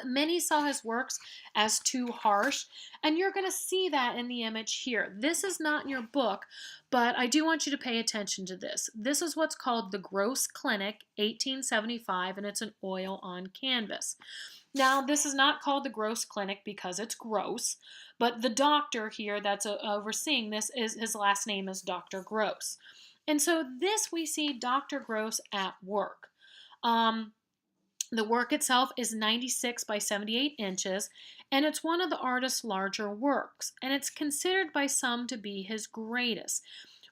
Many saw his works as too harsh, and you're going to see that in the image here. This is not in your book, but I do want you to pay attention to this. This is what's called the Gross Clinic, 1875, and it's an oil on canvas. Now, this is not called the Gross Clinic because it's gross, but the doctor here that's overseeing this, is his last name is Dr. Gross. And so this we see Dr. Gross at work. The work itself is 96 by 78 inches, and it's one of the artist's larger works, and it's considered by some to be his greatest.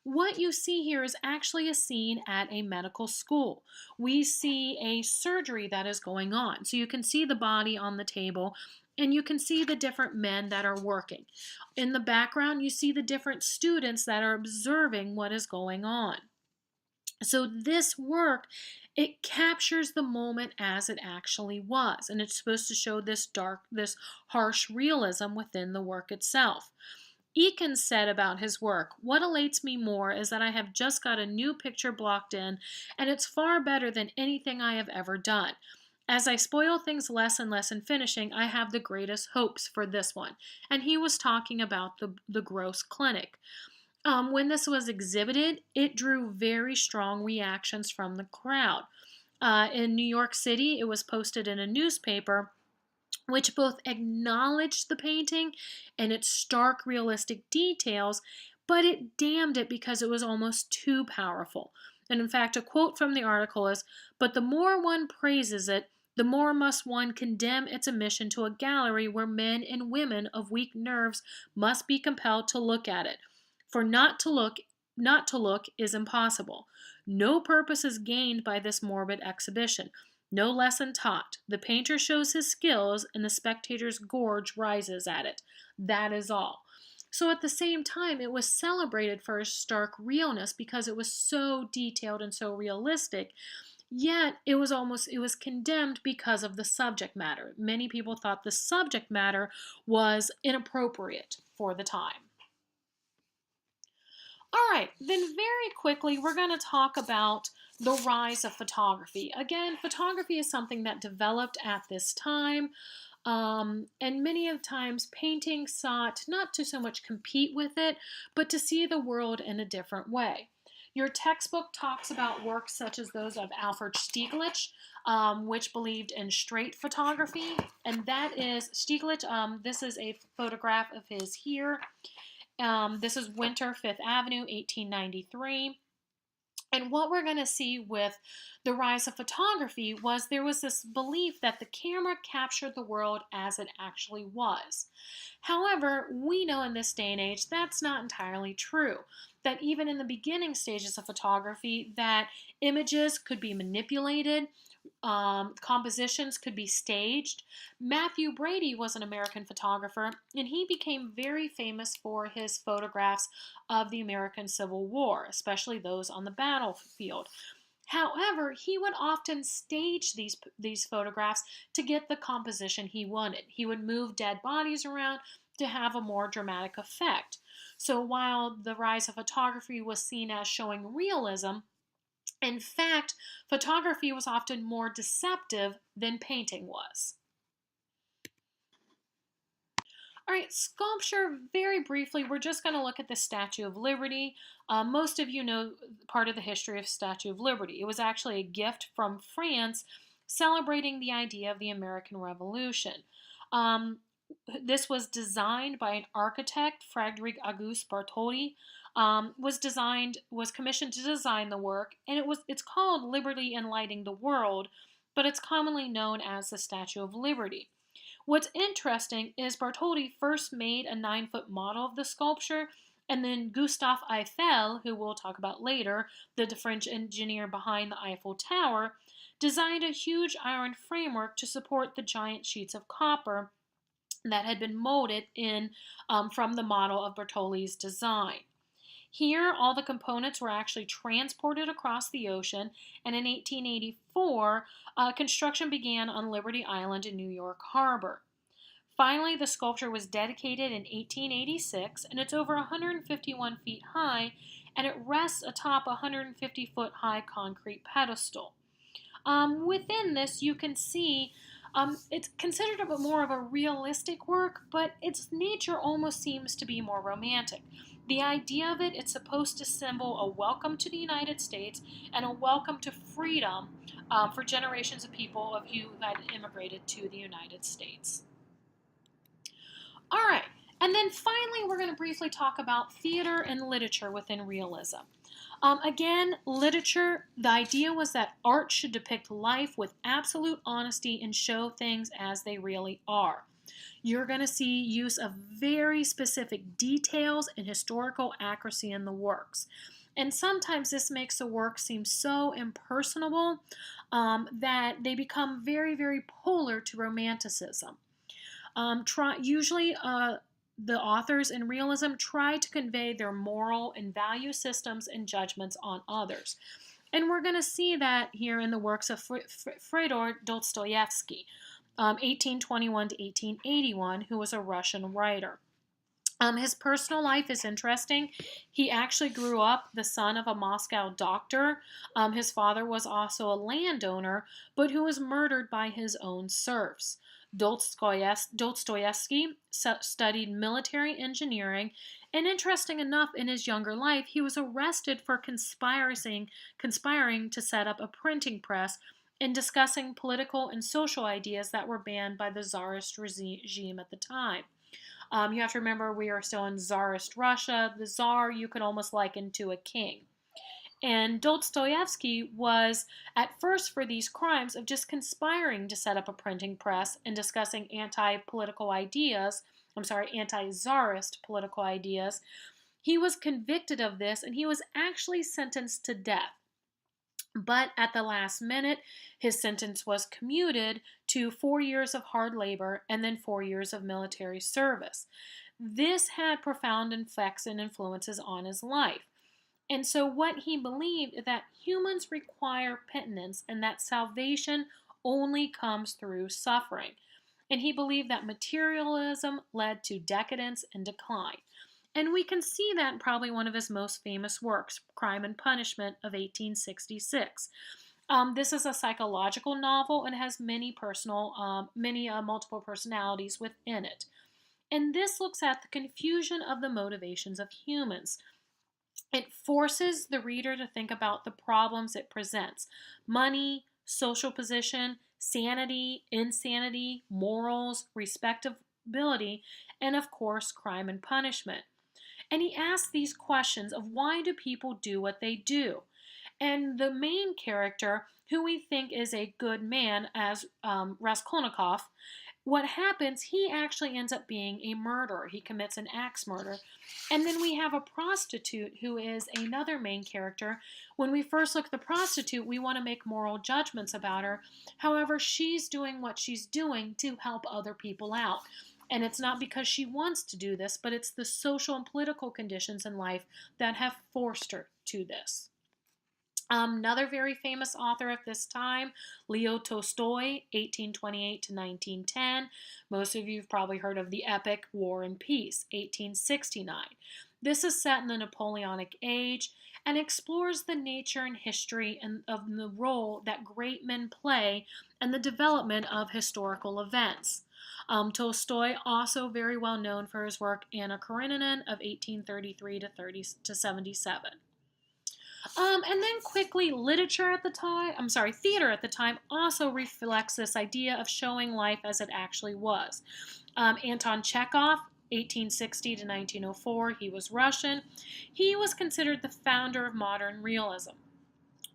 What you see here is actually a scene at a medical school. We see a surgery that is going on. So you can see the body on the table, and you can see the different men that are working. In the background, you see the different students that are observing what is going on. So this work, it captures the moment as it actually was, and it's supposed to show this dark, this harsh realism within the work itself. Eakins said about his work, "What elates me more is that I have just got a new picture blocked in, and it's far better than anything I have ever done. As I spoil things less and less in finishing, I have the greatest hopes for this one." And he was talking about the Gross Clinic. When this was exhibited, it drew very strong reactions from the crowd. In New York City, it was posted in a newspaper which both acknowledged the painting and its stark realistic details, but it damned it because it was almost too powerful. And in fact, a quote from the article is, "But the more one praises it, the more must one condemn its admission to a gallery where men and women of weak nerves must be compelled to look at it. For not to look is impossible. No purpose is gained by this morbid exhibition. No lesson taught. The painter shows his skills, and the spectator's gorge rises at it. That is all." So at the same time, it was celebrated for its stark realness because it was so detailed and so realistic. Yet it was condemned because of the subject matter. Many people thought the subject matter was inappropriate for the time. All right, then very quickly, we're going to talk about the rise of photography. Again, photography is something that developed at this time, and many of the times painting sought not to so much compete with it, but to see the world in a different way. Your textbook talks about works such as those of Alfred Stieglitz, which believed in straight photography, and that is Stieglitz. This is a photograph of his here. This is Winter, Fifth Avenue, 1893. And what we're going to see with the rise of photography was there was this belief that the camera captured the world as it actually was. However, we know in this day and age that's not entirely true. That even in the beginning stages of photography, that images could be manipulated, compositions could be staged. Matthew Brady was an American photographer, and he became very famous for his photographs of the American Civil War, especially those on the battlefield. However, he would often stage these photographs to get the composition he wanted. He would move dead bodies around to have a more dramatic effect. So while the rise of photography was seen as showing realism, in fact, photography was often more deceptive than painting was. All right, sculpture, very briefly, we're just going to look at the Statue of Liberty. Most of you know part of the history of Statue of Liberty. It was actually a gift from France celebrating the idea of the American Revolution. This was designed by an architect, Frédéric Auguste Bartholdi. Was commissioned to design the work, and it's called Liberty and Lighting the World, but it's commonly known as the Statue of Liberty. What's interesting is Bartholdi first made a 9-foot model of the sculpture, and then Gustave Eiffel, who we'll talk about later, the French engineer behind the Eiffel Tower, designed a huge iron framework to support the giant sheets of copper that had been molded in from the model of Bartholdi's design. Here, all the components were actually transported across the ocean, and in 1884, construction began on Liberty Island in New York Harbor. Finally, the sculpture was dedicated in 1886, and it's over 151 feet high, and it rests atop a 150-foot high concrete pedestal. Within this, you can see it's considered a bit more of a realistic work, but its nature almost seems to be more romantic. The idea of it's supposed to symbol a welcome to the United States and a welcome to freedom for generations of people who had immigrated to the United States. All right, and then finally we're going to briefly talk about theater and literature within realism. Again, literature, the idea was that art should depict life with absolute honesty and show things as they really are. You're going to see use of very specific details and historical accuracy in the works. And sometimes this makes the work seem so impersonable that they become very, very polar to Romanticism. Usually, the authors in realism try to convey their moral and value systems and judgments on others. And we're going to see that here in the works of Fyodor Dostoevsky, 1821 to 1881, who was a Russian writer. His personal life is interesting. He actually grew up the son of a Moscow doctor. His father was also a landowner, but who was murdered by his own serfs. Dostoevsky studied military engineering, and interesting enough, in his younger life, he was arrested for conspiring to set up a printing press and discussing political and social ideas that were banned by the Tsarist regime at the time. You have to remember we are still in Tsarist Russia. The Tsar you could almost liken to a king. And Dostoevsky was at first for these crimes of just conspiring to set up a printing press and discussing anti-political ideas, anti-czarist political ideas. He was convicted of this and he was actually sentenced to death. But at the last minute, his sentence was commuted to 4 years of hard labor and then 4 years of military service. This had profound effects and influences on his life. And so, what he believed is that humans require penitence and that salvation only comes through suffering. And he believed that materialism led to decadence and decline. And we can see that in probably one of his most famous works, Crime and Punishment of 1866. This is a psychological novel and has many multiple personalities within it. And this looks at the confusion of the motivations of humans. It forces the reader to think about the problems it presents: money, social position, sanity, insanity, morals, respectability, and of course, crime and punishment. And he asks these questions of why do people do what they do? And the main character, who we think is a good man as Raskolnikov, what happens, he actually ends up being a murderer. He commits an axe murder. And then we have a prostitute who is another main character. When we first look at the prostitute, we want to make moral judgments about her. However, she's doing what she's doing to help other people out. And it's not because she wants to do this, but it's the social and political conditions in life that have forced her to this. Another very famous author of this time, Leo Tolstoy, 1828 to 1910. Most of you have probably heard of the epic War and Peace, 1869. This is set in the Napoleonic age and explores the nature and history and of the role that great men play in the development of historical events. Tolstoy, also very well known for his work Anna Karenina of 1833 to 77. And then quickly, theater at the time also reflects this idea of showing life as it actually was. Anton Chekhov, 1860 to 1904, he was Russian. He was considered the founder of modern realism.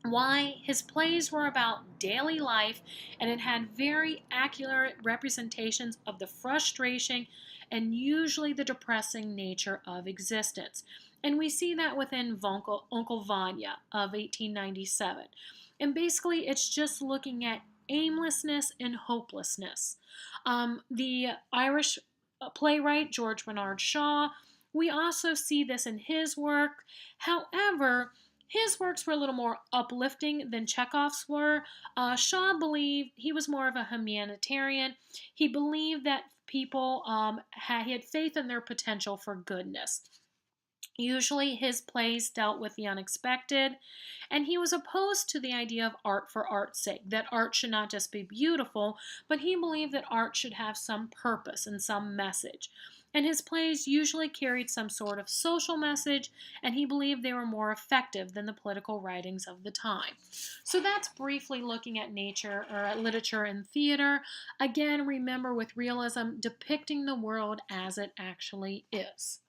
Why? His plays were about daily life and it had very accurate representations of the frustration and usually the depressing nature of existence. And we see that within Uncle Vanya of 1897. And basically, it's just looking at aimlessness and hopelessness. The Irish playwright George Bernard Shaw, we also see this in his work. However, his works were a little more uplifting than Chekhov's were. Shaw believed he was more of a humanitarian. He believed that people he had faith in their potential for goodness. Usually his plays dealt with the unexpected, and he was opposed to the idea of art for art's sake, that art should not just be beautiful, but he believed that art should have some purpose and some message. And his plays usually carried some sort of social message, and he believed they were more effective than the political writings of the time. So that's briefly looking at nature or at literature and theater. Again, remember with realism, depicting the world as it actually is.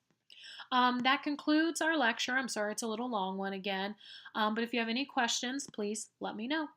That concludes our lecture. I'm sorry it's a little long one again, but if you have any questions, please let me know.